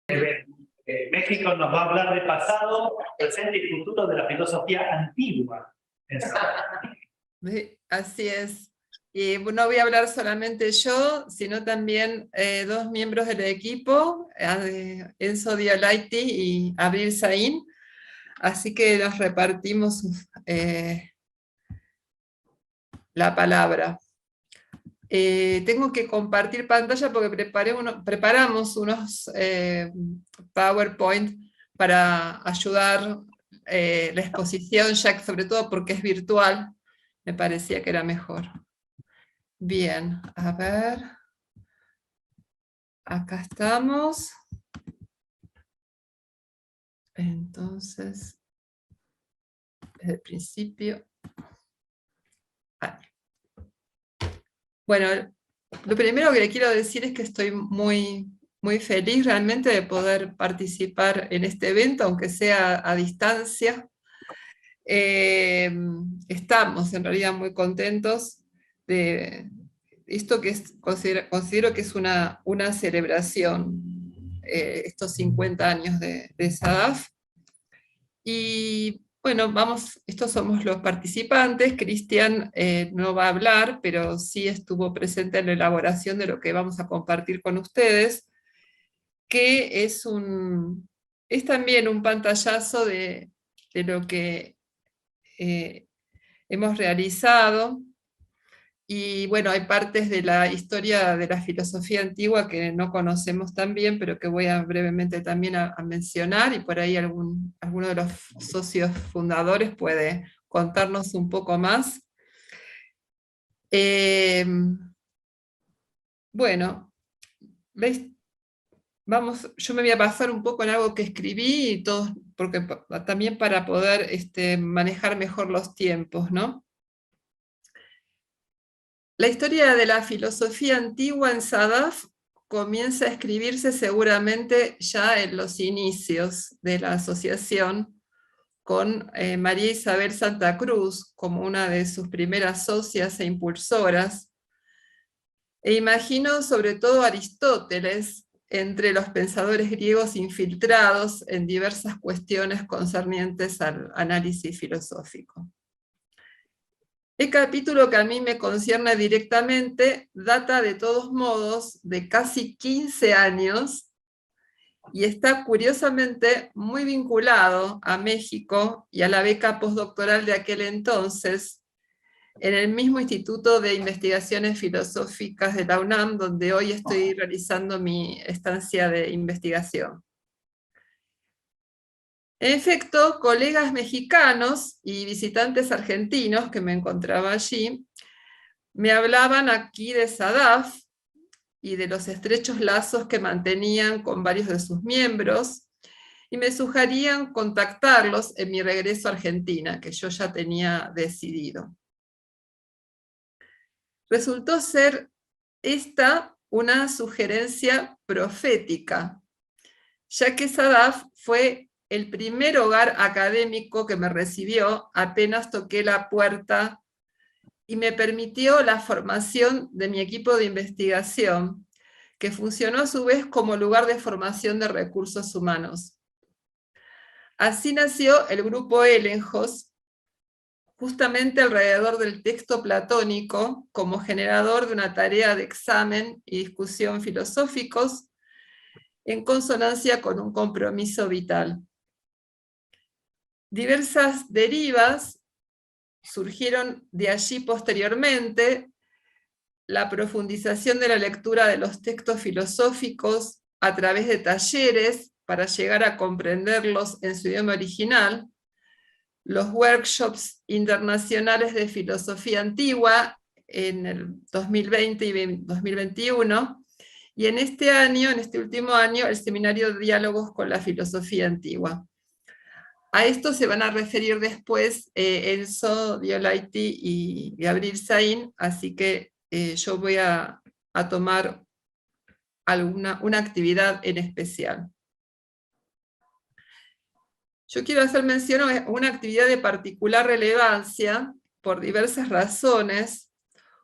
México nos va a hablar de pasado, presente y futuro de la filosofía antigua. Así es. Y no voy a hablar solamente yo, sino también dos miembros del equipo, Enzo Diolaiti y Abril Saín. Así que nos repartimos la palabra. Tengo que compartir pantalla porque preparamos unos PowerPoint para ayudar la exposición, ya que sobre todo porque es virtual, me parecía que era mejor. Bien, a ver. Acá estamos. Entonces, desde el principio. Bueno, lo primero que le quiero decir es que estoy muy feliz realmente de poder participar en este evento, aunque sea a distancia. Estamos en realidad muy contentos de esto que considero que es una celebración, estos 50 años de SADAF. Y bueno, estos somos los participantes. Cristian no va a hablar, pero sí estuvo presente en la elaboración de lo que vamos a compartir con ustedes, que es también un pantallazo de lo que hemos realizado. Y bueno, hay partes de la historia de la filosofía antigua que no conocemos tan bien, pero que voy brevemente también a mencionar, y por ahí alguno de los socios fundadores puede contarnos un poco más. Bueno, yo me voy a basar un poco en algo que escribí, y porque también para poder manejar mejor los tiempos, ¿no? La historia de la filosofía antigua en SADAF comienza a escribirse seguramente ya en los inicios de la asociación, con María Isabel Santa Cruz como una de sus primeras socias e impulsoras. E imagino sobre todo a Aristóteles entre los pensadores griegos infiltrados en diversas cuestiones concernientes al análisis filosófico. El capítulo que a mí me concierne directamente data de todos modos de casi 15 años y está curiosamente muy vinculado a México y a la beca postdoctoral de aquel entonces en el mismo Instituto de Investigaciones Filosóficas de la UNAM, donde hoy estoy realizando mi estancia de investigación. En efecto, colegas mexicanos y visitantes argentinos que me encontraba allí me hablaban aquí de SADAF y de los estrechos lazos que mantenían con varios de sus miembros, y me sugerían contactarlos en mi regreso a Argentina, que yo ya tenía decidido. Resultó ser esta una sugerencia profética, ya que SADAF fue el primer hogar académico que me recibió apenas toqué la puerta y me permitió la formación de mi equipo de investigación, que funcionó a su vez como lugar de formación de recursos humanos. Así nació el grupo Elenjos, justamente alrededor del texto platónico, como generador de una tarea de examen y discusión filosóficos, en consonancia con un compromiso vital. Diversas derivas surgieron de allí posteriormente: la profundización de la lectura de los textos filosóficos a través de talleres para llegar a comprenderlos en su idioma original, los workshops internacionales de filosofía antigua en el 2020 y 2021, y en este último año, el seminario de diálogos con la filosofía antigua. A esto se van a referir después Enzo Diolaiti y Abril Saín, así que yo voy a tomar una actividad en especial. Yo quiero hacer mención a una actividad de particular relevancia por diversas razones,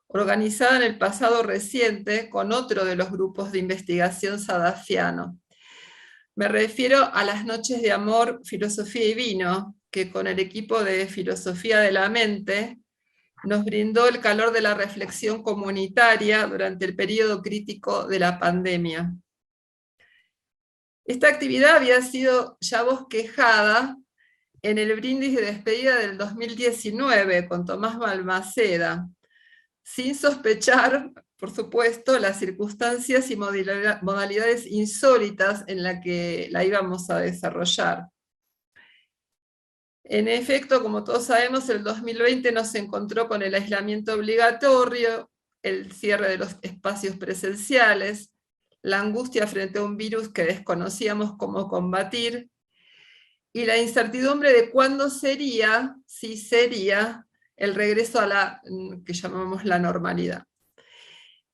organizada en el pasado reciente con otro de los grupos de investigación sadafiano. Me refiero a las noches de amor, filosofía y vino, que con el equipo de Filosofía de la Mente nos brindó el calor de la reflexión comunitaria durante el periodo crítico de la pandemia. Esta actividad había sido ya bosquejada en el brindis de despedida del 2019 con Tomás Balmaceda, sin sospechar, por supuesto, las circunstancias y modalidades insólitas en las que la íbamos a desarrollar. En efecto, como todos sabemos, el 2020 nos encontró con el aislamiento obligatorio, el cierre de los espacios presenciales, la angustia frente a un virus que desconocíamos cómo combatir, y la incertidumbre de cuándo sería, si sería, el regreso a la que llamamos la normalidad.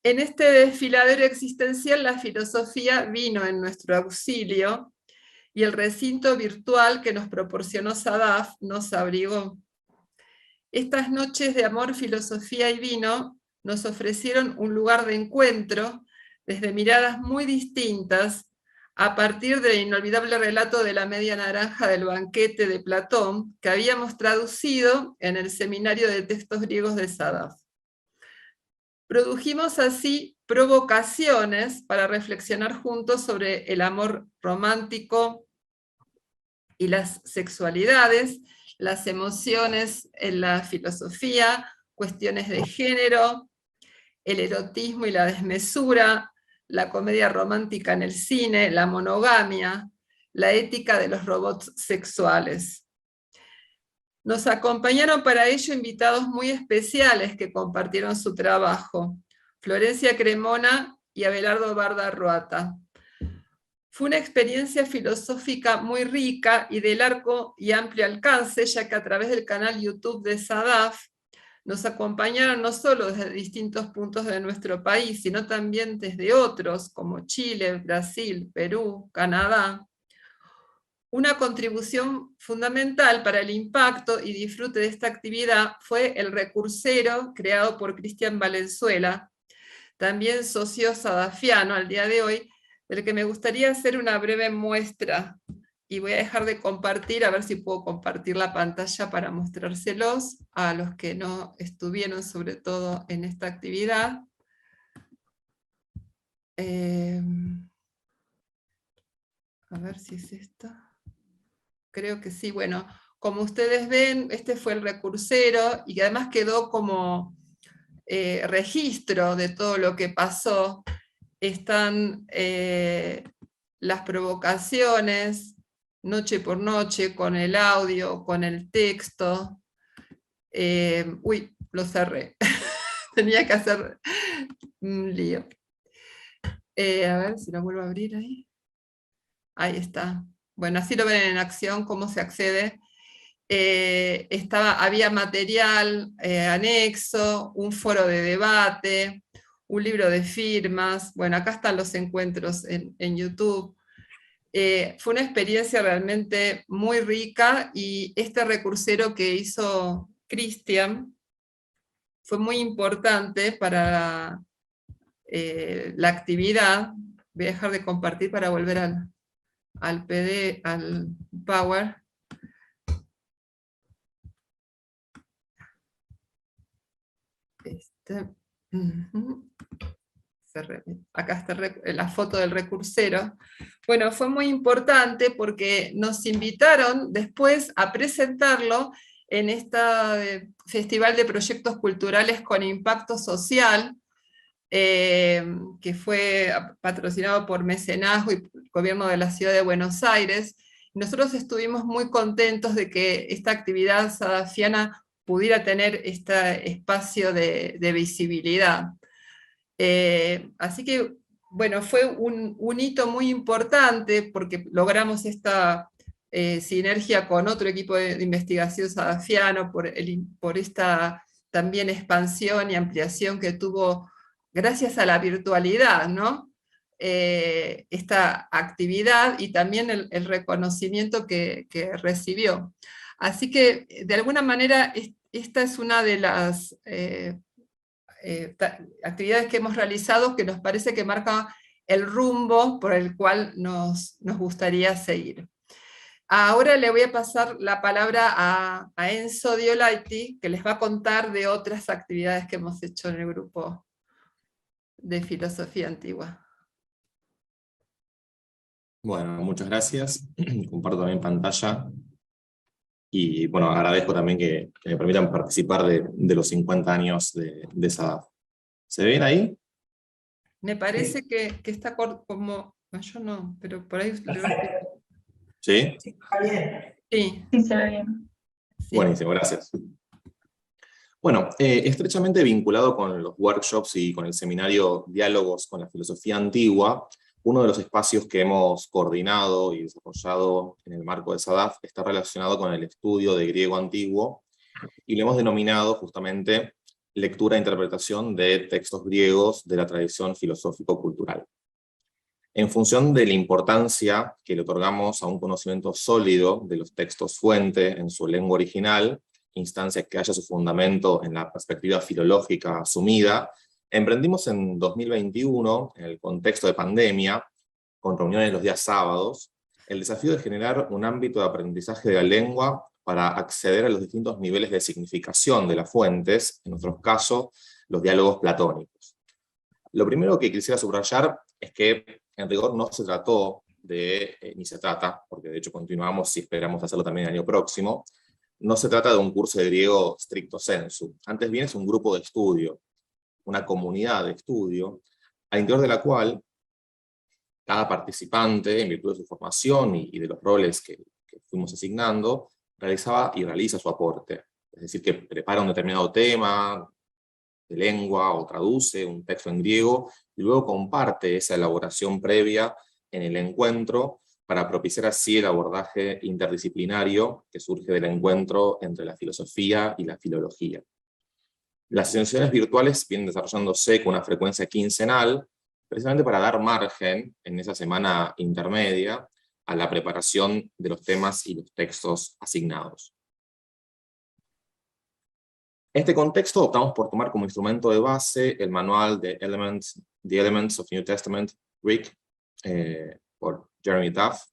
En este desfiladero existencial, la filosofía vino en nuestro auxilio, y el recinto virtual que nos proporcionó Sadaf nos abrigó. Estas noches de amor, filosofía y vino nos ofrecieron un lugar de encuentro desde miradas muy distintas, a partir del inolvidable relato de la media naranja del banquete de Platón, que habíamos traducido en el seminario de textos griegos de Sadaf. Produjimos así provocaciones para reflexionar juntos sobre el amor romántico y las sexualidades, las emociones en la filosofía, cuestiones de género, el erotismo y la desmesura, la comedia romántica en el cine, la monogamia, la ética de los robots sexuales. Nos acompañaron para ello invitados muy especiales que compartieron su trabajo, Florencia Cremona y Abelardo Barda Ruata. Fue una experiencia filosófica muy rica y de largo y amplio alcance, ya que a través del canal YouTube de Sadaf nos acompañaron no solo desde distintos puntos de nuestro país, sino también desde otros, como Chile, Brasil, Perú, Canadá. Una contribución fundamental para el impacto y disfrute de esta actividad fue el recursero creado por Cristian Valenzuela, también socio sadafiano al día de hoy, del que me gustaría hacer una breve muestra. Y voy a dejar de compartir, a ver si puedo compartir la pantalla para mostrárselos a los que no estuvieron, sobre todo en esta actividad. A ver si es esta. Creo que sí. Bueno, como ustedes ven, este fue el recursero, y además quedó como registro de todo lo que pasó. Están las provocaciones, noche por noche, con el audio, con el texto. Uy, lo cerré. Tenía que hacer un lío. A ver si lo vuelvo a abrir ahí. Ahí está. Bueno, así lo ven en acción, cómo se accede. Había material anexo, un foro de debate, un libro de firmas. Bueno, acá están los encuentros en YouTube. Fue una experiencia realmente muy rica, y este recursero que hizo Cristian fue muy importante para la actividad. Voy a dejar de compartir para volver al PD, al Power. Acá está la foto del recursero. Bueno, fue muy importante porque nos invitaron después a presentarlo en este Festival de Proyectos Culturales con Impacto Social, que fue patrocinado por Mecenazgo y el Gobierno de la Ciudad de Buenos Aires. Nosotros estuvimos muy contentos de que esta actividad sadafiana pudiera tener este espacio de visibilidad. Así que, bueno, fue un hito muy importante porque logramos esta sinergia con otro equipo de investigación sadafiano por esta también expansión y ampliación que tuvo gracias a la virtualidad, ¿no? Esta actividad, y también el reconocimiento que recibió. Así que, de alguna manera, esta es una de las actividades que hemos realizado que nos parece que marca el rumbo por el cual nos gustaría seguir. Ahora le voy a pasar la palabra a Enzo Diolaiti, que les va a contar de otras actividades que hemos hecho en el grupo de filosofía antigua. Bueno, muchas gracias. Comparto también pantalla. Y bueno, agradezco también que me permitan participar de los 50 años de SADAF. ¿Se ven ahí? Me parece que está como... No, yo no, pero por ahí... ¿Sí? Sí, está bien. Sí, Sí, se ve bien. sí. Buenísimo, gracias. Bueno, estrechamente vinculado con los workshops y con el seminario Diálogos con la Filosofía Antigua, uno de los espacios que hemos coordinado y desarrollado en el marco de SADAF está relacionado con el estudio de griego antiguo, y lo hemos denominado justamente lectura e interpretación de textos griegos de la tradición filosófico-cultural. En función de la importancia que le otorgamos a un conocimiento sólido de los textos fuente en su lengua original, instancia que haya su fundamento en la perspectiva filológica asumida, emprendimos en 2021, en el contexto de pandemia, con reuniones los días sábados, el desafío de generar un ámbito de aprendizaje de la lengua para acceder a los distintos niveles de significación de las fuentes, en nuestro caso, los diálogos platónicos. Lo primero que quisiera subrayar es que, en rigor, no se trató ni se trata, porque de hecho continuamos y esperamos hacerlo también el año próximo, no se trata de un curso de griego stricto sensu, antes bien es un grupo de estudio, una comunidad de estudio, al interior de la cual cada participante, en virtud de su formación y de los roles que fuimos asignando, realizaba y realiza su aporte. Es decir, que prepara un determinado tema de lengua o traduce un texto en griego y luego comparte esa elaboración previa en el encuentro para propiciar así el abordaje interdisciplinario que surge del encuentro entre la filosofía y la filología. Las sesiones virtuales vienen desarrollándose con una frecuencia quincenal, precisamente para dar margen en esa semana intermedia a la preparación de los temas y los textos asignados. En este contexto optamos por tomar como instrumento de base el manual The Elements of New Testament Greek, por Jeremy Duff,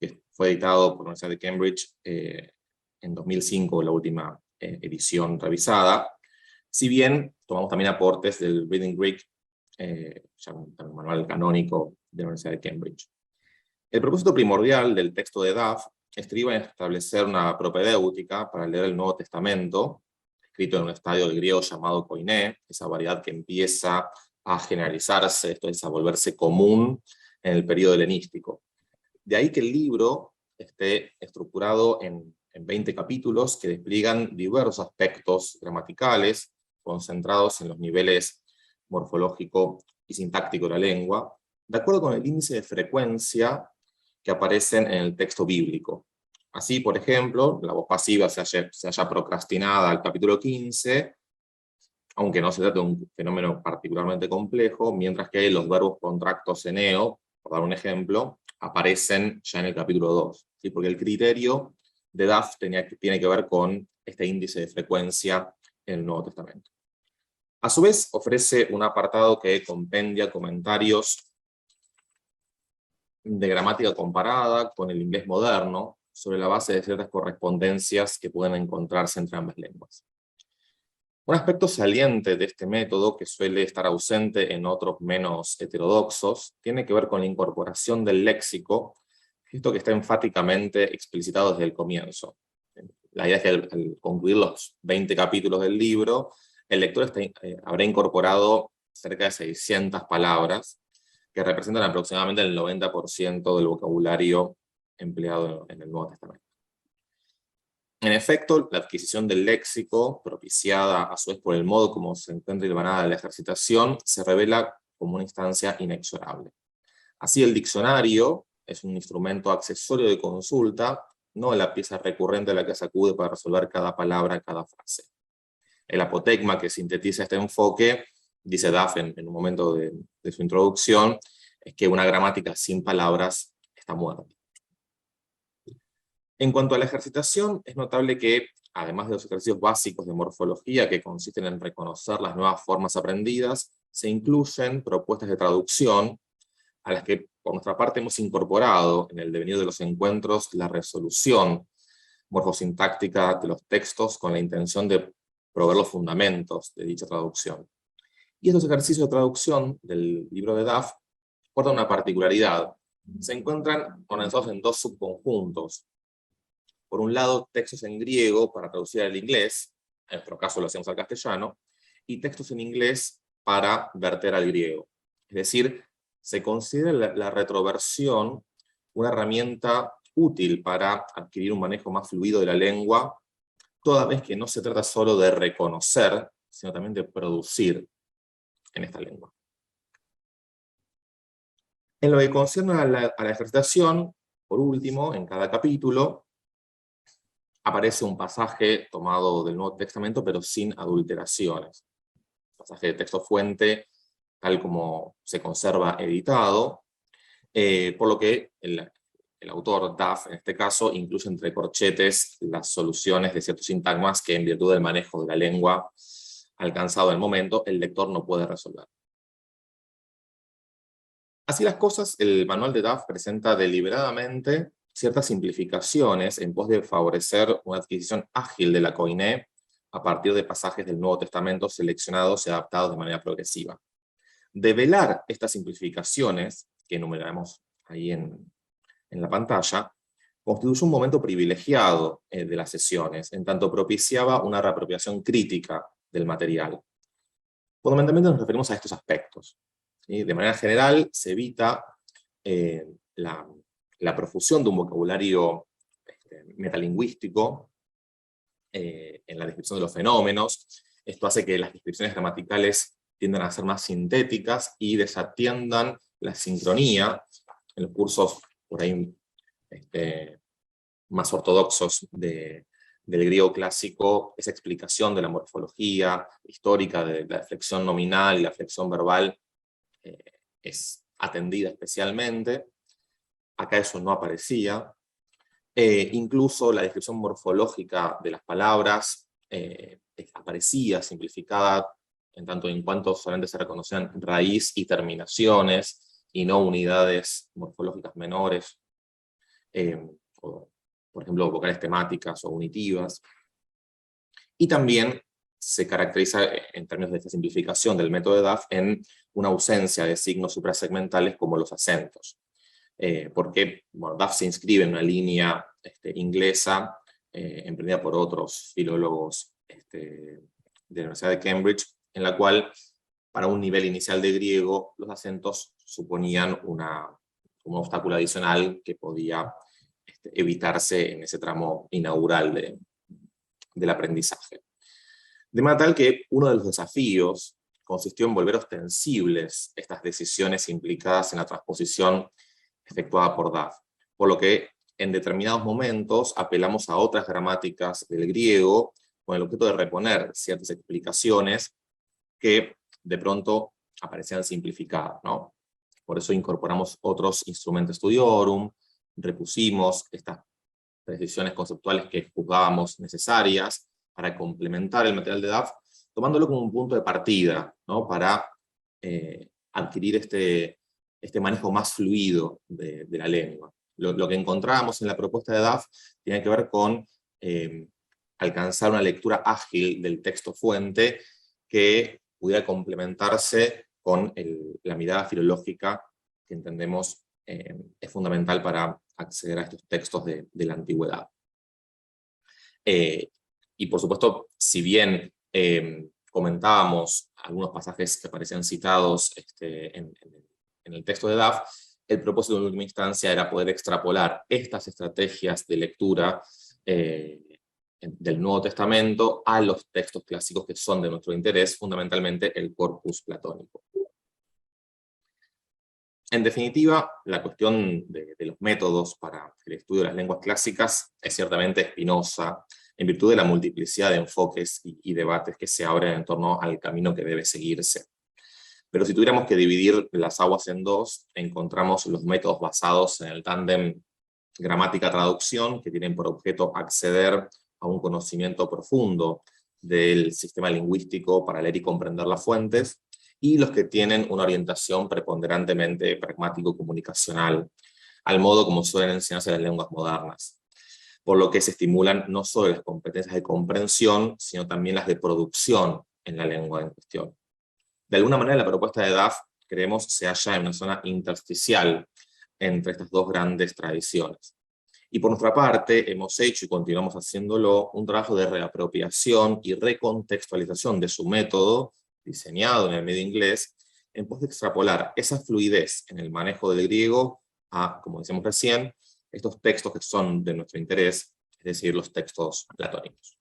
que fue editado por la Universidad de Cambridge en 2005, la última edición revisada. Si bien tomamos también aportes del Reading Greek, ya un manual canónico de la Universidad de Cambridge. El propósito primordial del texto de Duff estriba en establecer una propedéutica para leer el Nuevo Testamento, escrito en un estadio del griego llamado koiné, esa variedad que empieza a generalizarse, esto es, a volverse común en el periodo helenístico. De ahí que el libro esté estructurado en 20 capítulos que despliegan diversos aspectos gramaticales, concentrados en los niveles morfológico y sintáctico de la lengua, de acuerdo con el índice de frecuencia que aparecen en el texto bíblico. Así, por ejemplo, la voz pasiva se halla procrastinada al capítulo 15, aunque no se trata de un fenómeno particularmente complejo, mientras que los verbos contractos eneo, por dar un ejemplo, aparecen ya en el capítulo 2, ¿sí? Porque el criterio de Duff tiene que ver con este índice de frecuencia en el Nuevo Testamento. A su vez, ofrece un apartado que compendia comentarios de gramática comparada con el inglés moderno, sobre la base de ciertas correspondencias que pueden encontrarse entre ambas lenguas. Un aspecto saliente de este método, que suele estar ausente en otros menos heterodoxos, tiene que ver con la incorporación del léxico, esto que está enfáticamente explicitado desde el comienzo. La idea es que al concluir los 20 capítulos del libro, el lector habrá incorporado cerca de 600 palabras, que representan aproximadamente el 90% del vocabulario empleado en el Nuevo Testamento. En efecto, la adquisición del léxico, propiciada a su vez por el modo como se encuentra hilvanada la ejercitación, se revela como una instancia inexorable. Así, el diccionario es un instrumento accesorio de consulta, no la pieza recurrente a la que se acude para resolver cada palabra, cada frase. El apotegma que sintetiza este enfoque, dice Duff en un momento de su introducción, es que una gramática sin palabras está muerta. En cuanto a la ejercitación, es notable que, además de los ejercicios básicos de morfología que consisten en reconocer las nuevas formas aprendidas, se incluyen propuestas de traducción a las que por nuestra parte hemos incorporado en el devenir de los encuentros la resolución morfosintáctica de los textos con la intención de proveer los fundamentos de dicha traducción. Y estos ejercicios de traducción del libro de Duff guardan una particularidad. Se encuentran organizados en dos subconjuntos. Por un lado, textos en griego para traducir al inglés, en nuestro caso lo hacemos al castellano, y textos en inglés para verter al griego. Es decir, se considera la retroversión una herramienta útil para adquirir un manejo más fluido de la lengua, toda vez que no se trata solo de reconocer, sino también de producir en esta lengua. En lo que concierne a la ejercitación, por último, en cada capítulo, aparece un pasaje tomado del Nuevo Testamento, pero sin adulteraciones. Pasaje de texto fuente, tal como se conserva editado, por lo que el autor, Duff, en este caso, incluye entre corchetes las soluciones de ciertos sintagmas que, en virtud del manejo de la lengua alcanzado en el momento, el lector no puede resolver. Así las cosas, el manual de Duff presenta deliberadamente ciertas simplificaciones en pos de favorecer una adquisición ágil de la koiné a partir de pasajes del Nuevo Testamento seleccionados y adaptados de manera progresiva. Develar estas simplificaciones, que enumeraremos ahí en la pantalla, constituye un momento privilegiado de las sesiones, en tanto propiciaba una reapropiación crítica del material. Fundamentalmente nos referimos a estos aspectos. ¿Sí? De manera general, se evita la profusión de un vocabulario metalingüístico en la descripción de los fenómenos. Esto hace que las descripciones gramaticales tiendan a ser más sintéticas y desatiendan la sincronía en los cursos por ahí más ortodoxos del griego clásico. Esa explicación de la morfología histórica de la flexión nominal y la flexión verbal es atendida especialmente. Acá eso no aparecía. Incluso la descripción morfológica de las palabras aparecía simplificada, en tanto en cuanto solamente se reconocían raíz y terminaciones, y no unidades morfológicas menores, o, por ejemplo, vocales temáticas o unitivas. Y también se caracteriza, en términos de esta simplificación del método de Duff, en una ausencia de signos suprasegmentales como los acentos. Porque Duff se inscribe en una línea inglesa, emprendida por otros filólogos de la Universidad de Cambridge, en la cual, para un nivel inicial de griego, los acentos suponían un obstáculo adicional que podía evitarse en ese tramo inaugural del aprendizaje. De manera tal que uno de los desafíos consistió en volver ostensibles estas decisiones implicadas en la transposición efectuada por Duff, por lo que en determinados momentos apelamos a otras gramáticas del griego con el objeto de reponer ciertas explicaciones que de pronto aparecían simplificadas, ¿no? Por eso incorporamos otros instrumentos studiorum, repusimos estas precisiones conceptuales que juzgábamos necesarias para complementar el material de Duff, tomándolo como un punto de partida, ¿no? Para adquirir este manejo más fluido de la lengua. Lo que encontramos en la propuesta de Duff tiene que ver con alcanzar una lectura ágil del texto fuente que pudiera complementarse con la mirada filológica que entendemos es fundamental para acceder a estos textos de la antigüedad. Y por supuesto, si bien comentábamos algunos pasajes que aparecían citados en el texto de Duff, el propósito en última instancia era poder extrapolar estas estrategias de lectura del Nuevo Testamento a los textos clásicos que son de nuestro interés, fundamentalmente el corpus platónico. En definitiva, la cuestión de los métodos para el estudio de las lenguas clásicas es ciertamente espinosa, en virtud de la multiplicidad de enfoques y debates que se abren en torno al camino que debe seguirse. Pero si tuviéramos que dividir las aguas en dos, encontramos los métodos basados en el tándem gramática-traducción, que tienen por objeto acceder a un conocimiento profundo del sistema lingüístico para leer y comprender las fuentes, y los que tienen una orientación preponderantemente pragmático-comunicacional, al modo como suelen enseñarse las lenguas modernas, por lo que se estimulan no solo las competencias de comprensión, sino también las de producción en la lengua en cuestión. De alguna manera, la propuesta de DAF, creemos, se halla en una zona intersticial entre estas dos grandes tradiciones. Y por nuestra parte, hemos hecho y continuamos haciéndolo un trabajo de reapropiación y recontextualización de su método, diseñado en el medio inglés, en pos de extrapolar esa fluidez en el manejo del griego a, como decíamos recién, estos textos que son de nuestro interés, es decir, los textos platónicos.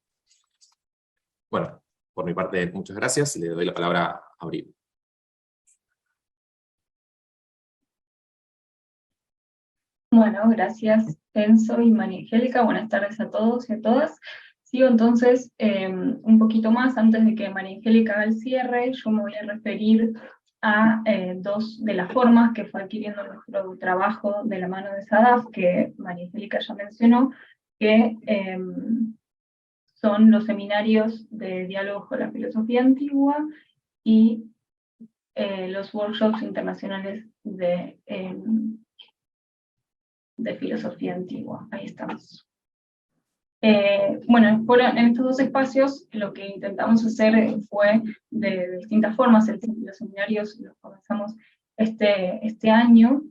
Bueno, por mi parte, muchas gracias, y le doy la palabra a Abril. Bueno, gracias Enzo y María Angélica, buenas tardes a todos y a todas. Sigo entonces un poquito más, antes de que María Angélica haga el cierre, yo me voy a referir a dos de las formas que fue adquiriendo nuestro trabajo de la mano de SADAF, que María Angélica ya mencionó, que son los seminarios de diálogos con la filosofía antigua y los workshops internacionales de filosofía antigua. Ahí estamos. Bueno, en estos dos espacios lo que intentamos hacer fue de distintas formas. Los seminarios los comenzamos este año,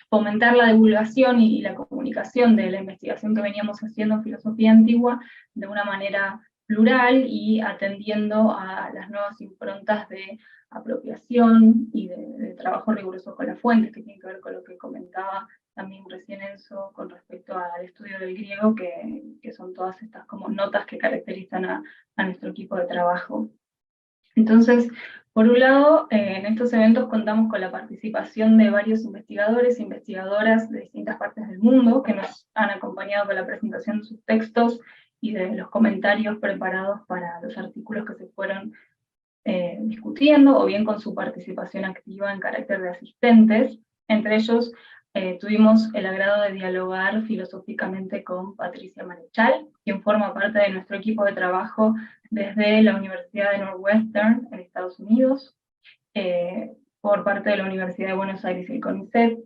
fomentar la divulgación y la comunicación de la investigación que veníamos haciendo en filosofía antigua de una manera plural y atendiendo a las nuevas improntas de apropiación y de trabajo riguroso con las fuentes, que tiene que ver con lo que comentaba también recién Enzo con respecto al estudio del griego, que son todas estas como notas que caracterizan a nuestro equipo de trabajo. Entonces, por un lado, en estos eventos contamos con la participación de varios investigadores e investigadoras de distintas partes del mundo que nos han acompañado con la presentación de sus textos y de los comentarios preparados para los artículos que se fueron discutiendo, o bien con su participación activa en carácter de asistentes. Entre ellos, tuvimos el agrado de dialogar filosóficamente con Patricia Marechal, quien forma parte de nuestro equipo de trabajo desde la Universidad de Northwestern en Estados Unidos, por parte de la Universidad de Buenos Aires y el CONICET.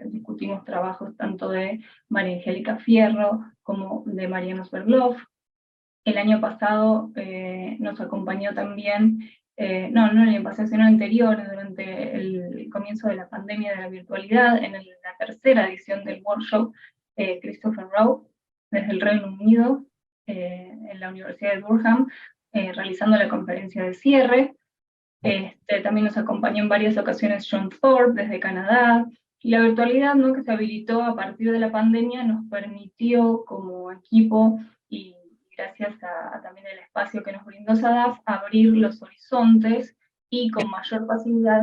Discutimos trabajos tanto de María Angélica Fierro como de Mariano Sverlov. El año pasado nos acompañó también, no el año pasado, sino anterior, durante el comienzo de la pandemia de la virtualidad, en la tercera edición del workshop, Christopher Rowe, desde el Reino Unido, en la Universidad de Durham, realizando la conferencia de cierre. También nos acompañó en varias ocasiones John Thorpe, desde Canadá, y la virtualidad, ¿no?, que se habilitó a partir de la pandemia, nos permitió como equipo, y gracias a también el espacio que nos brindó SADAF, abrir los horizontes y con mayor facilidad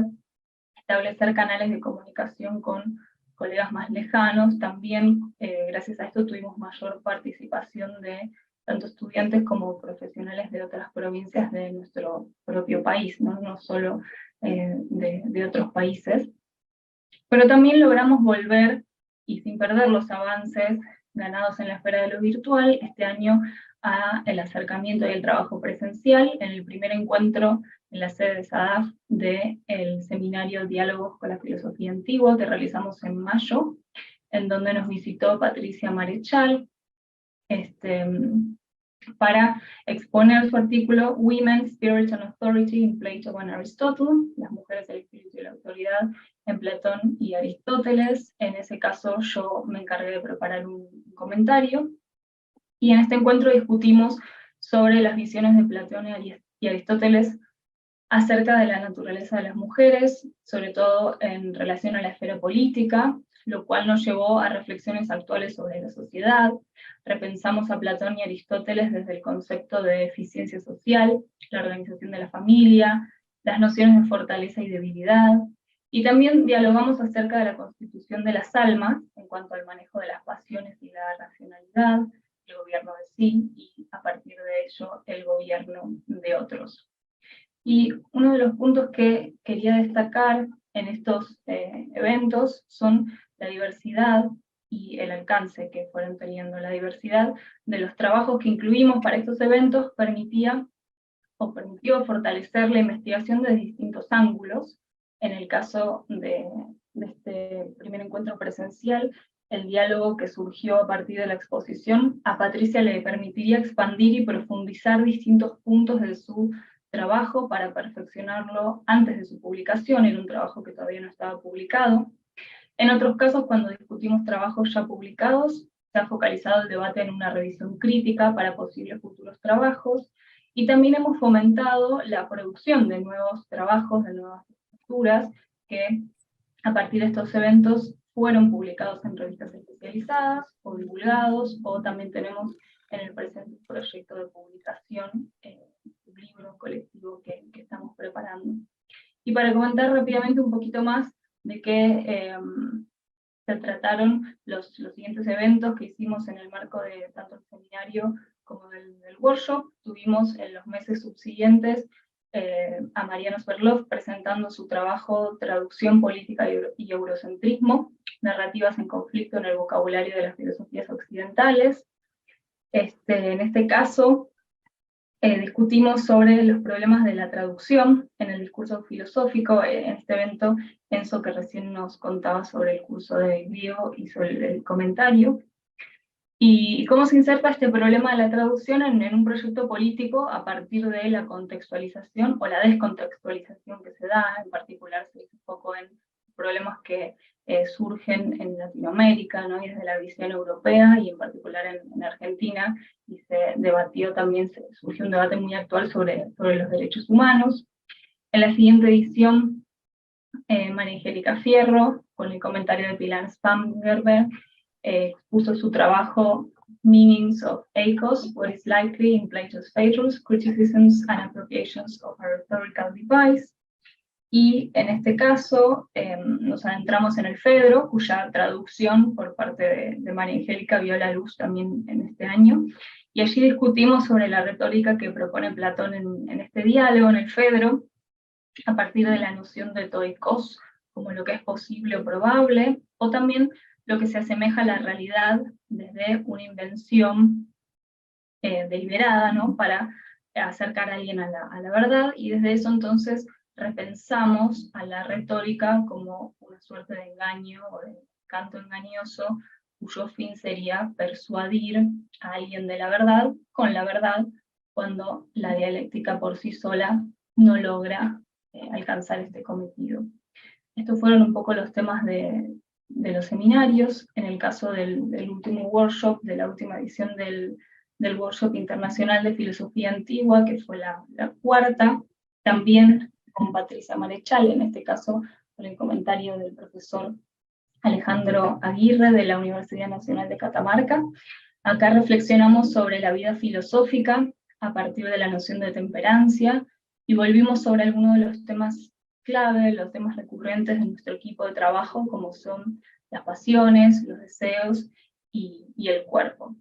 establecer canales de comunicación con colegas más lejanos. También, gracias a esto, tuvimos mayor participación de tanto estudiantes como profesionales de otras provincias de nuestro propio país, no solo de otros países. Pero también logramos volver, y sin perder los avances ganados en la esfera de lo virtual, este año a el acercamiento y el trabajo presencial, en el primer encuentro en la sede de SADAF del seminario Diálogos con la Filosofía Antigua, que realizamos en mayo, en donde nos visitó Patricia Marechal, para exponer su artículo Women, Spirit and Authority in Plato and Aristotle, las mujeres, el espíritu y la autoridad en Platón y Aristóteles. En ese caso yo me encargué de preparar un comentario, y en este encuentro discutimos sobre las visiones de Platón y Aristóteles acerca de la naturaleza de las mujeres, sobre todo en relación a la esfera política, lo cual nos llevó a reflexiones actuales sobre la sociedad. Repensamos a Platón y Aristóteles desde el concepto de eficiencia social, la organización de la familia, las nociones de fortaleza y debilidad, y también dialogamos acerca de la constitución de las almas, en cuanto al manejo de las pasiones y la racionalidad, el gobierno de sí, y a partir de ello el gobierno de otros. Y uno de los puntos que quería destacar en estos eventos son la diversidad y el alcance que fueron teniendo. La diversidad de los trabajos que incluimos para estos eventos permitía o permitió fortalecer la investigación desde distintos ángulos. En el caso de este primer encuentro presencial, el diálogo que surgió a partir de la exposición, a Patricia le permitiría expandir y profundizar distintos puntos de su trabajo para perfeccionarlo antes de su publicación. Era un trabajo que todavía no estaba publicado. En otros casos, cuando discutimos trabajos ya publicados, se ha focalizado el debate en una revisión crítica para posibles futuros trabajos, y también hemos fomentado la producción de nuevos trabajos, de nuevas estructuras, que a partir de estos eventos fueron publicados en revistas especializadas o divulgados, o también tenemos en el presente un proyecto de publicación, un libro colectivo que estamos preparando. Y para comentar rápidamente un poquito más de qué se trataron los siguientes eventos que hicimos en el marco de tanto el seminario como del workshop, tuvimos en los meses subsiguientes a Mariano Sverlov presentando su trabajo Traducción, Política y Eurocentrismo, narrativas en conflicto en el vocabulario de las filosofías occidentales. En este caso, discutimos sobre los problemas de la traducción en el discurso filosófico, en este evento Enzo, que recién nos contaba sobre el curso de griego, hizo el comentario, y cómo se inserta este problema de la traducción en un proyecto político a partir de la contextualización o la descontextualización que se da. En particular se hizo un poco en problemas que surgen en Latinoamérica, ¿no? Y desde la visión europea, y en particular en Argentina, y se debatió también, surgió un debate muy actual sobre los derechos humanos. En la siguiente edición, María Angélica Fierro, con el comentario de Pilar Spamgerberg, expuso su trabajo Meanings of Eikos, What is Likely in Plato's Phaedrus, Criticisms and Appropriations of a Rhetorical Device. Y en este caso nos adentramos en el Phaedro, cuya traducción por parte de María Angélica vio la luz también en este año, y allí discutimos sobre la retórica que propone Platón en este diálogo, en el Phaedro, a partir de la noción de toikos, como lo que es posible o probable, o también lo que se asemeja a la realidad desde una invención deliberada, ¿no? Para acercar a alguien a la verdad, y desde eso entonces repensamos a la retórica como una suerte de engaño o de canto engañoso, cuyo fin sería persuadir a alguien de la verdad con la verdad, cuando la dialéctica por sí sola no logra alcanzar este cometido. Estos fueron un poco los temas de los seminarios. En el caso del último workshop, de la última edición del workshop internacional de filosofía antigua, que fue la cuarta, también con Patricia Marechal, en este caso con el comentario del profesor Alejandro Aguirre de la Universidad Nacional de Catamarca. Acá reflexionamos sobre la vida filosófica a partir de la noción de temperancia, y volvimos sobre algunos de los temas clave, los temas recurrentes de nuestro equipo de trabajo, como son las pasiones, los deseos y el cuerpo.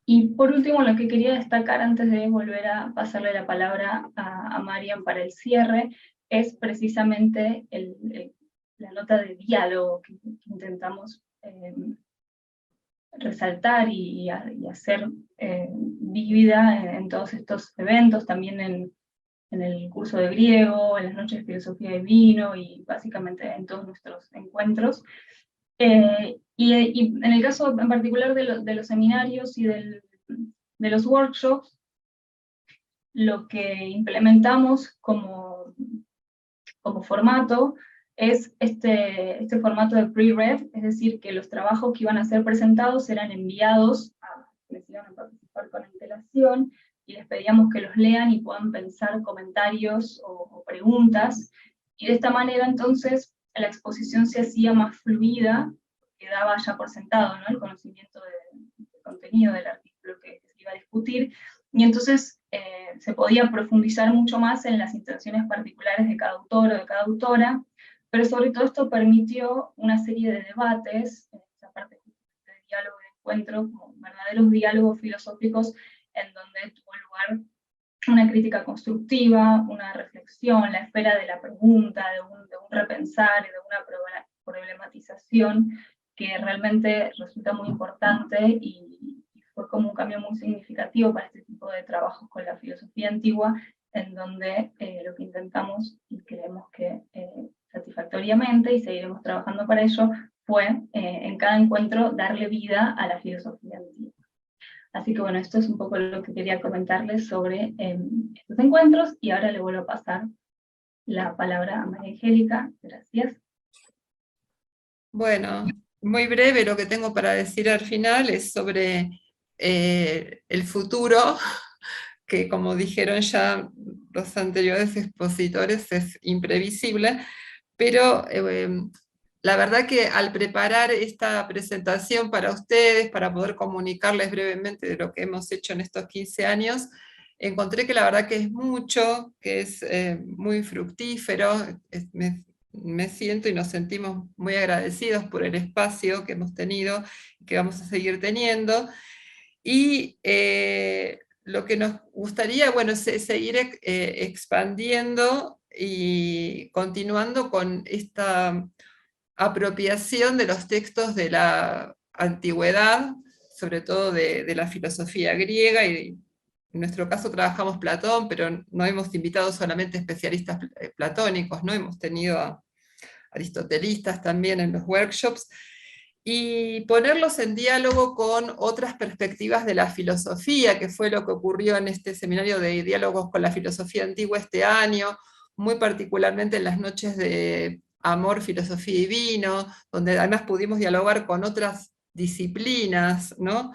Y por último, lo que quería destacar antes de volver a pasarle la palabra a Marian para el cierre, es precisamente la nota de diálogo que intentamos resaltar y hacer vívida en todos estos eventos, también en el curso de griego, en las noches de filosofía de vino, y básicamente en todos nuestros encuentros. Y en el caso en particular de los seminarios y de los workshops, lo que implementamos como formato es este formato de pre-read, es decir, que los trabajos que iban a ser presentados eran enviados a quienes iban a participar con antelación, y les pedíamos que los lean y puedan pensar comentarios o preguntas, y de esta manera entonces la exposición se hacía más fluida, quedaba ya por sentado, ¿no? El conocimiento del contenido del artículo que se iba a discutir, y entonces se podía profundizar mucho más en las intenciones particulares de cada autor o de cada autora, pero sobre todo esto permitió una serie de debates, en esa parte de diálogo y de encuentro, como verdaderos diálogos filosóficos, en donde tuvo lugar una crítica constructiva, una reflexión, la esfera de la pregunta, de un repensar y de una problematización que realmente resulta muy importante, y fue como un cambio muy significativo para este tipo de trabajos con la filosofía antigua, en donde lo que intentamos, y creemos que satisfactoriamente, y seguiremos trabajando para ello, fue en cada encuentro darle vida a la filosofía antigua. Así que bueno, esto es un poco lo que quería comentarles sobre estos encuentros, y ahora le vuelvo a pasar la palabra a María Angélica. Gracias. Bueno, muy breve lo que tengo para decir al final es sobre el futuro, que como dijeron ya los anteriores expositores es imprevisible, pero la verdad que al preparar esta presentación para ustedes, para poder comunicarles brevemente de lo que hemos hecho en estos 15 años, encontré que la verdad que es mucho, que es muy fructífero, me siento y nos sentimos muy agradecidos por el espacio que hemos tenido, que vamos a seguir teniendo, y lo que nos gustaría, bueno, es seguir expandiendo y continuando con esta apropiación de los textos de la antigüedad, sobre todo de la filosofía griega, y en nuestro caso trabajamos Platón, pero no hemos invitado solamente especialistas platónicos, ¿no? Hemos tenido a aristotelistas también en los workshops, y ponerlos en diálogo con otras perspectivas de la filosofía, que fue lo que ocurrió en este seminario de diálogos con la filosofía antigua este año, muy particularmente en las noches de Amor, Filosofía y Vino, donde además pudimos dialogar con otras disciplinas, ¿no?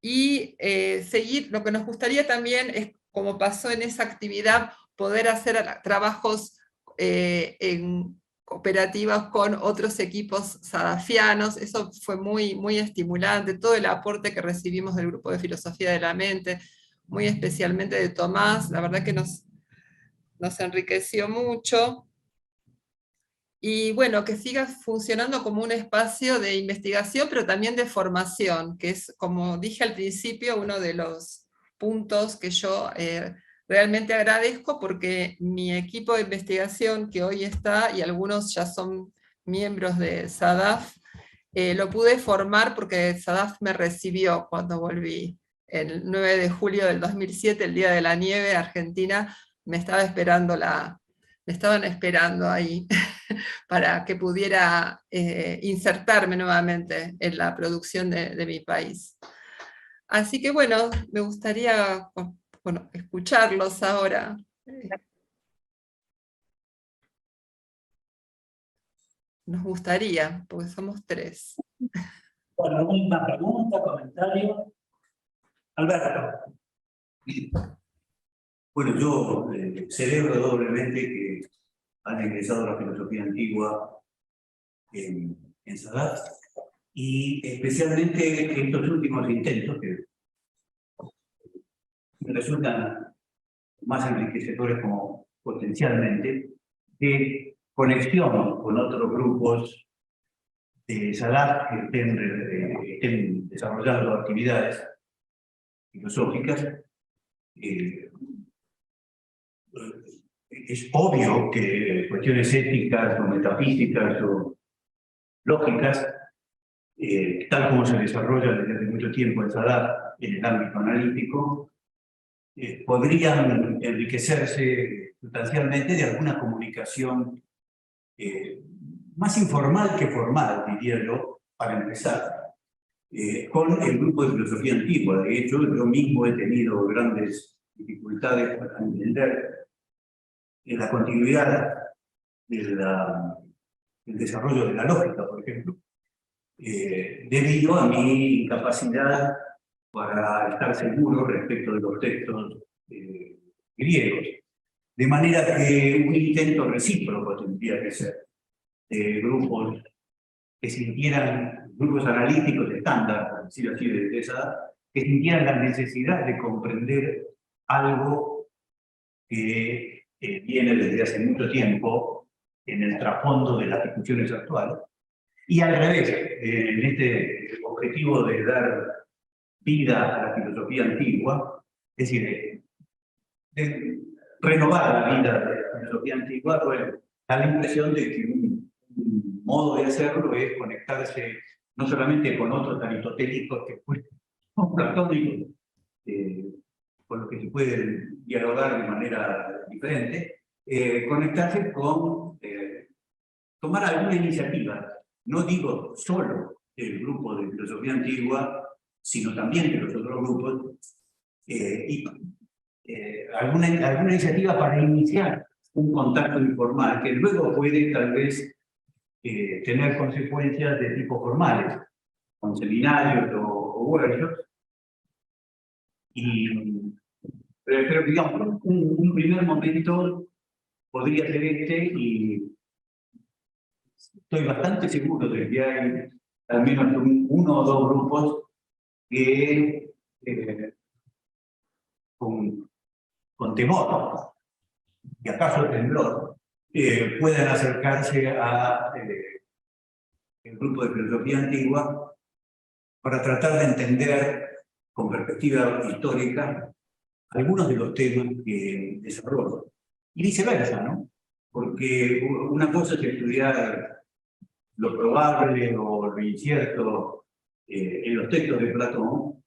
Seguir, lo que nos gustaría también es, como pasó en esa actividad, poder hacer trabajos en cooperativas con otros equipos sadafianos. Eso fue muy, muy estimulante, todo el aporte que recibimos del grupo de Filosofía de la Mente, muy especialmente de Tomás, la verdad que nos enriqueció mucho. Y bueno, que siga funcionando como un espacio de investigación, pero también de formación, que es, como dije al principio, uno de los puntos que yo realmente agradezco, porque mi equipo de investigación que hoy está, y algunos ya son miembros de SADAF, lo pude formar porque SADAF me recibió cuando volví. El 9 de julio del 2007, el Día de la Nieve, Argentina, me estaban esperando ahí para que pudiera insertarme nuevamente en la producción de mi país. Así que bueno, me gustaría escucharlos ahora. Nos gustaría, porque somos 3. Bueno, ¿alguna pregunta, comentario? Alberto. Bueno, yo celebro doblemente que han ingresado a la filosofía antigua en SADAF, y especialmente estos últimos intentos que me resultan más enriquecedores como potencialmente, de conexión con otros grupos de SADAF que estén desarrollando actividades filosóficas. Es obvio que cuestiones éticas o metafísicas o lógicas, tal como se desarrolla desde hace mucho tiempo en SADAF en el ámbito analítico, podrían enriquecerse sustancialmente de alguna comunicación más informal que formal, diría yo, para empezar, con el grupo de filosofía antigua. De hecho, yo mismo he tenido grandes dificultades para entender la continuidad del desarrollo de la lógica, por ejemplo, debido a mi incapacidad para estar seguro respecto de los textos griegos. De manera que un intento recíproco tendría que ser de grupos que sintieran, grupos analíticos estándar, por decir así, de esa edad, que sintieran la necesidad de comprender algo que viene desde hace mucho tiempo en el trasfondo de las discusiones actuales. Y al revés, en este objetivo de dar vida a la filosofía antigua, es decir, de renovar la vida de la filosofía antigua, bueno, da la impresión de que un modo de hacerlo es conectarse no solamente con otros aristotélicos que fueron platónicos, con los que se puede dialogar de manera diferente, conectarse con tomar alguna iniciativa. No digo solo el grupo de filosofía antigua, sino también de los otros grupos, alguna iniciativa para iniciar un contacto informal que luego puede tal vez tener consecuencias de tipo formales, con seminarios o workshops. Pero digamos, un primer momento podría ser este, y estoy bastante seguro de que hay al menos uno o dos grupos que con temor, y acaso temblor, puedan acercarse a el grupo de filosofía antigua para tratar de entender con perspectiva histórica algunos de los temas que desarrollo. Y viceversa, ¿no? Porque una cosa es estudiar lo probable o lo incierto en los textos de Platón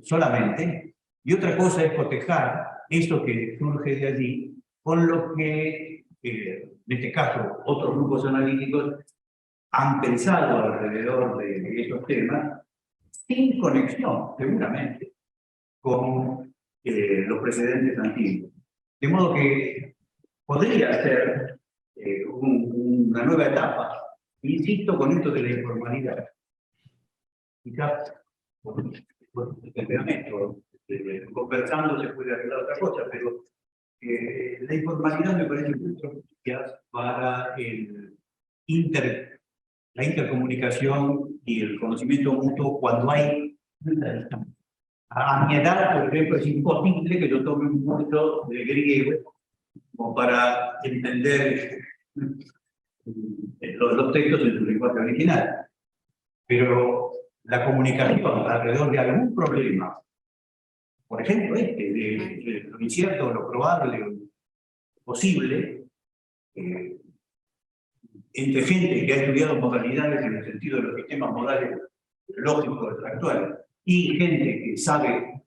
solamente, y otra cosa es cotejar eso que surge de allí con lo que, en este caso, otros grupos analíticos han pensado alrededor de estos temas, sin conexión, seguramente, con los precedentes antiguos. De modo que podría ser una nueva etapa. Insisto con esto de la informalidad. Quizás, por el temperamento, conversando se puede arreglar otra cosa, pero la informalidad me parece muy propicia para la intercomunicación y el conocimiento mutuo cuando hay una distancia. A mi edad, por ejemplo, es imposible que yo tome un curso de griego como para entender los textos en su lenguaje original. Pero la comunicación alrededor de algún problema, por ejemplo, de lo incierto, lo probable, lo posible, entre gente que ha estudiado modalidades en el sentido de los sistemas modales lógicos actuales, y gente que sabe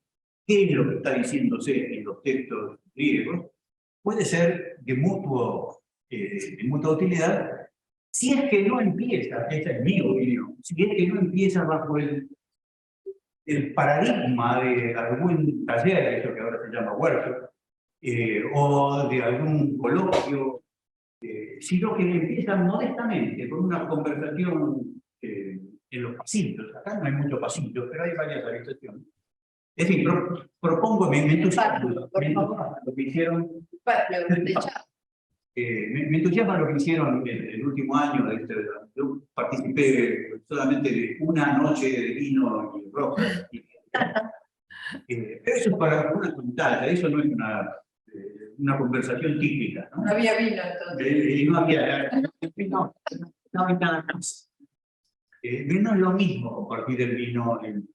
qué es lo que está diciéndose en los textos griegos, puede ser de mutua utilidad, si es que no empieza, esta es mi opinión, si es que no empieza bajo el paradigma de algún taller, eso que ahora se llama workshop, o de algún coloquio, sino que empieza modestamente con una conversación en los pasillos. Acá no hay muchos pasillos, pero hay varias habitaciones. En fin, propongo, me entusiasma lo que hicieron. Me entusiasma lo que hicieron el último año. Yo participé solamente de una noche de vino y rosa. Pero eso es para una pantalla, eso no es una conversación típica, ¿no? No había vino entonces. No había nada más. No es lo mismo compartir el vino en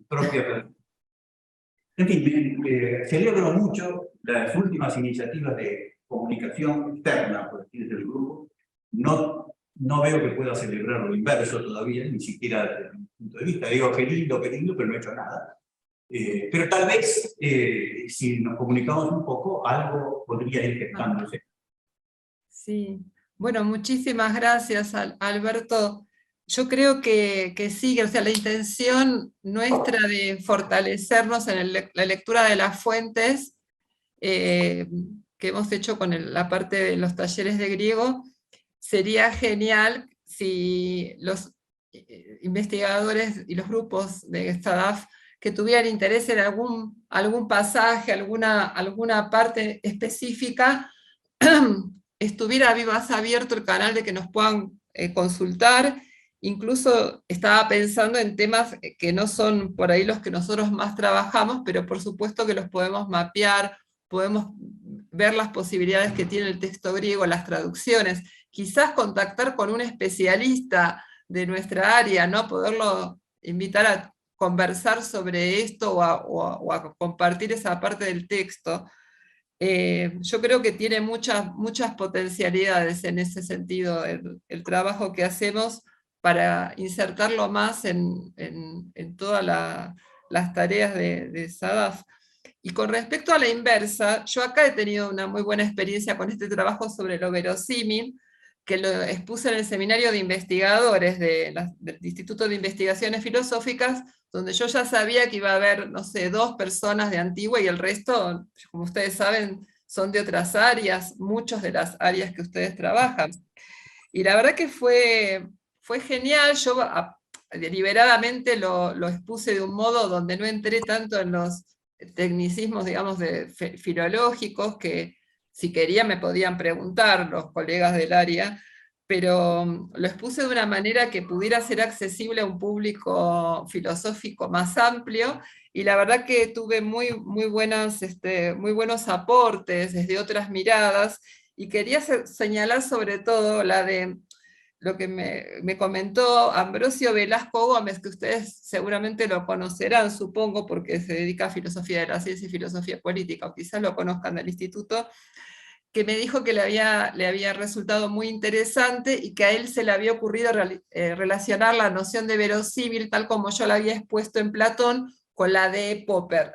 propia persona. En fin, celebro mucho las últimas iniciativas de comunicación externa, por decir, del grupo. No veo que pueda celebrar lo inverso todavía, ni siquiera desde mi punto de vista. Digo, qué lindo, pero no he hecho nada. Pero tal vez, si nos comunicamos un poco, algo podría ir gestándose. Sí, bueno, muchísimas gracias, Alberto. Yo creo que sí, o sea, la intención nuestra de fortalecernos en la lectura de las fuentes, que hemos hecho con la parte de los talleres de griego, sería genial si los investigadores y los grupos de SADAF que tuvieran interés en algún pasaje, alguna parte específica, estuviera más abierto el canal de que nos puedan consultar. Incluso estaba pensando en temas que no son por ahí los que nosotros más trabajamos, pero por supuesto que los podemos mapear, podemos ver las posibilidades que tiene el texto griego, las traducciones, quizás contactar con un especialista de nuestra área, ¿no? Poderlo invitar a conversar sobre esto o a compartir esa parte del texto. Yo creo que tiene muchas potencialidades en ese sentido el trabajo que hacemos para insertarlo más en todas las tareas de SADAF. Y con respecto a la inversa, yo acá he tenido una muy buena experiencia con este trabajo sobre lo verosímil, que lo expuse en el seminario de investigadores del Instituto de Investigaciones Filosóficas, donde yo ya sabía que iba a haber, no sé, 2 personas de Antigua y el resto, como ustedes saben, son de otras áreas, muchas de las áreas que ustedes trabajan. Y la verdad que fue genial. Yo deliberadamente lo expuse de un modo donde no entré tanto en los tecnicismos, digamos, filológicos, que si querían me podían preguntar los colegas del área, pero lo expuse de una manera que pudiera ser accesible a un público filosófico más amplio, y la verdad que tuve muy buenos aportes desde otras miradas, y quería señalar sobre todo la de lo que me comentó Ambrosio Velasco Gómez, que ustedes seguramente lo conocerán, supongo, porque se dedica a filosofía de la ciencia y filosofía política, o quizás lo conozcan del instituto, que me dijo que le había resultado muy interesante y que a él se le había ocurrido relacionar la noción de verosímil, tal como yo la había expuesto en Platón, con la de Popper.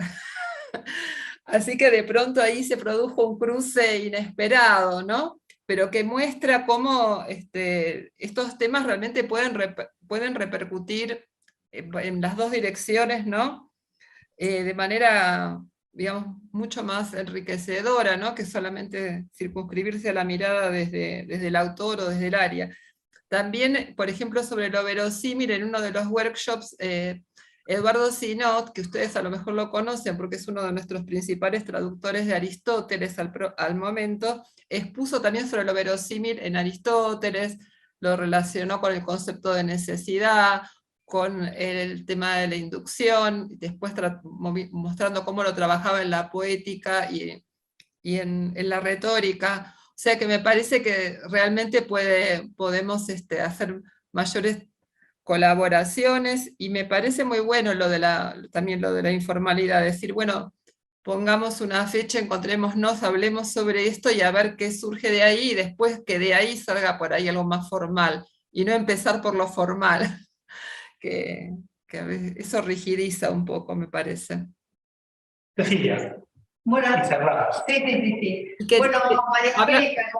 Así que de pronto ahí se produjo un cruce inesperado, ¿no? Pero que muestra cómo estos temas realmente pueden repercutir en las 2 direcciones, ¿no? De manera, digamos, mucho más enriquecedora, ¿no? Que solamente circunscribirse a la mirada desde el autor o desde el área. También, por ejemplo, sobre lo verosímil, en uno de los workshops, Eduardo Sinot, que ustedes a lo mejor lo conocen porque es uno de nuestros principales traductores de Aristóteles al momento, expuso también sobre lo verosímil en Aristóteles, lo relacionó con el concepto de necesidad, con el tema de la inducción, después mostrando cómo lo trabajaba en la poética y en la retórica. O sea que me parece que realmente podemos hacer mayores colaboraciones, y me parece muy bueno también lo de la informalidad, decir, bueno, pongamos una fecha, encontrémonos, hablemos sobre esto y a ver qué surge de ahí, y después que de ahí salga por ahí algo más formal, y no empezar por lo formal, que a veces eso rigidiza un poco, me parece. Cecilia, Bueno, y cerramos. sí. Y que- Bueno, María habla- Angélica,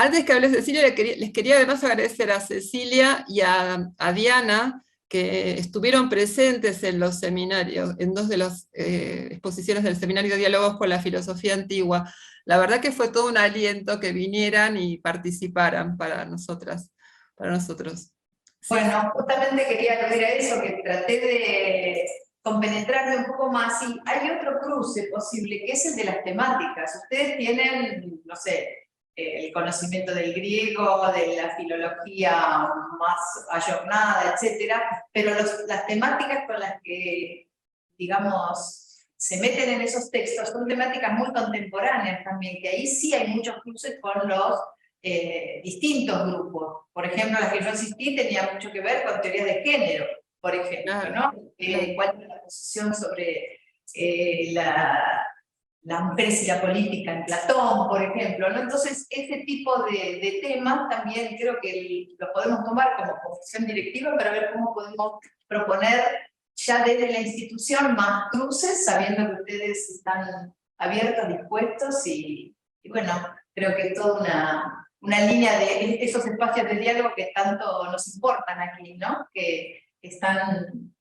Antes que hable Cecilia, les quería además agradecer a Cecilia y a Diana, que estuvieron presentes en los seminarios, en 2 de las exposiciones del Seminario de Diálogos con la Filosofía Antigua. La verdad que fue todo un aliento que vinieran y participaran para nosotros. Sí. bueno, justamente quería aludir a eso, que traté de compenetrarme un poco más, y hay otro cruce posible, que es el de las temáticas. Ustedes tienen, no sé, el conocimiento del griego, de la filología más ayornada, etcétera, pero las temáticas con las que, digamos, se meten en esos textos son temáticas muy contemporáneas también, que ahí sí hay muchos cruces con los distintos grupos. Por ejemplo, las que yo asistí tenía mucho que ver con teorías de género, por ejemplo, ¿no? ¿Cuál es la posición sobre las mujeres y la política en Platón, por ejemplo, ¿no? Entonces, ese tipo de temas también creo que lo podemos tomar como posición directiva para ver cómo podemos proponer ya desde la institución más cruces, sabiendo que ustedes están abiertos, dispuestos, y bueno, creo que es toda una línea de esos espacios de diálogo que tanto nos importan aquí, ¿no? Que están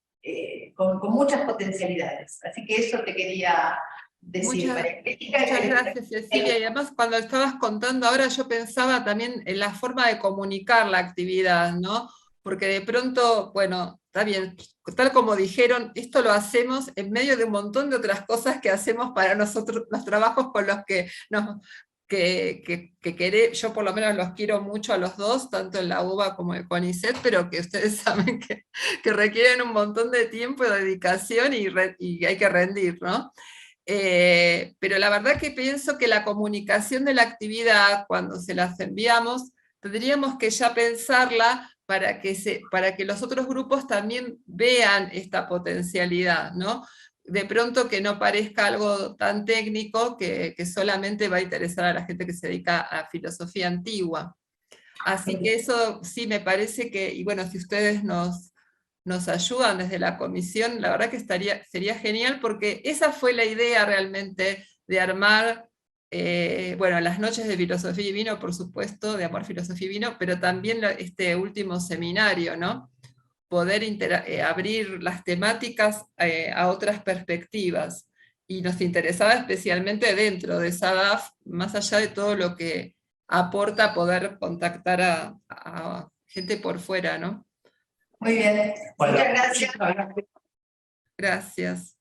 con muchas potencialidades. Así que eso te quería decir. Muchas gracias, Cecilia. Y además, cuando estabas contando ahora, yo pensaba también en la forma de comunicar la actividad, ¿no? Porque de pronto, bueno, está bien, tal como dijeron, esto lo hacemos en medio de un montón de otras cosas que hacemos para nosotros, los trabajos con los que yo por lo menos los quiero mucho a los 2, tanto en la UBA como en CONICET, pero que ustedes saben que requieren un montón de tiempo y dedicación, y hay que rendir, ¿no? Pero la verdad que pienso que la comunicación de la actividad, cuando se las enviamos, tendríamos que ya pensarla para que los otros grupos también vean esta potencialidad, ¿no? De pronto que no parezca algo tan técnico que solamente va a interesar a la gente que se dedica a filosofía antigua. Así que eso sí me parece que, y bueno, si ustedes nos nos ayudan desde la comisión, la verdad que sería genial, porque esa fue la idea realmente de armar, bueno, las noches de filosofía y vino, por supuesto, de amor, filosofía y vino, pero también este último seminario, ¿no? Poder abrir las temáticas a otras perspectivas. Y nos interesaba especialmente dentro de SADAF, más allá de todo lo que aporta poder contactar a gente por fuera, ¿no? Muy bien. Bueno, Muchas gracias. Gracias.